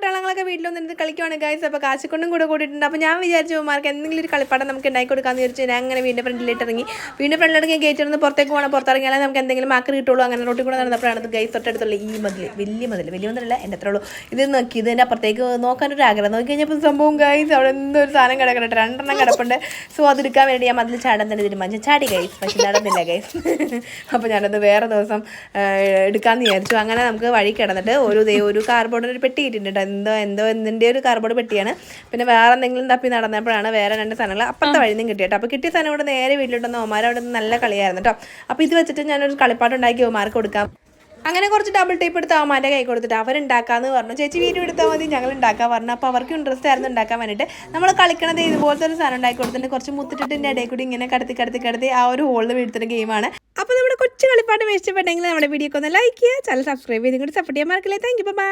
കുട്ടികളൊക്കെ വീട്ടിലൊന്നും കളിക്കുവാണ് ഗൈസ്. അപ്പോൾ കാശിക്കൊണ്ടും കൂടെ കൂട്ടിയിട്ടുണ്ട്. അപ്പോൾ ഞാൻ വിചാരിച്ചു മാർക്ക് എന്തെങ്കിലും ഒരു കളിപ്പാട്ടം നമുക്ക് ഉണ്ടാക്കി കൊടുക്കാമെന്ന് വിചാരിച്ചു. ഞാൻ അങ്ങനെ വീടിൻ്റെ ഫ്രണ്ടിലിട്ട് ഇറങ്ങി. വീടിൻ്റെ ഫ്രണ്ടിലിറങ്ങി ഗേറ്റ് നിന്ന് പുറത്തേക്ക് പോകണം. പുറത്തിറങ്ങിയാലേ നമുക്ക് എന്തെങ്കിലും മാർക്ക് കിട്ടുള്ളൂ. അങ്ങനെ റോട്ടിൽ കൂടെ നടന്നപ്പോഴാണ് ഗൈസ് തൊട്ടടുത്തുള്ള ഈ മതിൽ, വലിയ മതിലല്ല എൻ്റെ അത്ര ഉള്ളൂ. ഇത് നോക്കി ഇതിൻ്റെ അപ്പുറത്തേക്ക് നോക്കാനൊരു ആഗ്രഹം. നോക്കി കഴിഞ്ഞപ്പോൾ സംഭവം ഗൈസ് അവിടെ എന്തോ ഒരു സാധനം കിടക്കട്ടെ, 2 കിടപ്പുണ്ട്. സോ അതെടുക്കാൻ വേണ്ടി ഞാൻ മതിൽ ചാടാൻ തന്നെ തീരുമാനിച്ചു. ചാടി ഗൈസ്, പക്ഷെ നടന്നില്ല ഗൈസ്. അപ്പോൾ ഞാനത് വേറെ ദിവസം എടുക്കാമെന്ന് വിചാരിച്ചു. അങ്ങനെ നമുക്ക് വഴി കിടന്നിട്ട് ഒരു കാർബോർഡിൻ്റെ ഒരു പെട്ടി ഇട്ടിട്ടുണ്ട്. എന്തിൻ്റെ ഒരു കാർബോർഡ് പെട്ടിയാണ്. പിന്നെ വേറെ എന്തെങ്കിലും തപ്പി നടന്നപ്പോഴാണ് വേറെ 2 സാധനങ്ങൾ അപ്പുറത്തെ വഴി നിന്നും കിട്ടിയിട്ട്. അപ്പോൾ കിട്ടിയ സാധനം ഇവിടെ നേരെ വീട്ടിലിട്ടുന്ന ഓമാർ അവിടെ നിന്ന് നല്ല കളിയായിരുന്നു കേട്ടോ. അപ്പോൾ ഇത് വെച്ചിട്ട് ഞാനൊരു കളിപ്പാട്ടം ഉണ്ടാക്കി ഓമാർക്ക് കൊടുക്കാം. അങ്ങനെ കുറച്ച് ഡബിൾ ടേപ്പ് എടുത്ത് അവന്മാരുടെ കൈ കൊടുത്തിട്ട് അവരുണ്ടാക്കാമെന്ന് പറഞ്ഞു. ചേച്ചി വീഡിയോ എടുത്താൽ മതി, ഞങ്ങൾ ഉണ്ടാക്കാൻ പറഞ്ഞു. അപ്പോൾ അവർക്ക് ഇൻട്രസ്റ്റ് ആയിരുന്നു ഉണ്ടാക്കാൻ വേണ്ടിയിട്ട്. നമ്മൾ കളിക്കണത് ഇതുപോലത്തെ ഒരു സാധനം ഉണ്ടാക്കി കൊടുത്തിട്ട് കുറച്ച് മുത്തിട്ടിൻ്റെ ഇടയിൽ കൂടി ഇങ്ങനെ കടത്തി ആ ഒരു ഹോളിൽ വീഴ്ത്തുന്ന ഗെയിമാണ്. അപ്പോൾ നമ്മുടെ കൊച്ചു കളിപ്പാട്ടം ഇഷ്ടപ്പെട്ടെങ്കിൽ നമ്മുടെ വീഡിയോക്ക് ഒന്ന് ലൈക്ക് ചെയ്യുക, ചാനൽ സബ്സ്ക്രൈബ് ചെയ്തും കൂടി സപ്പോർട്ട് ചെയ്യാൻ മറക്കില്ലേ. Thank you, by.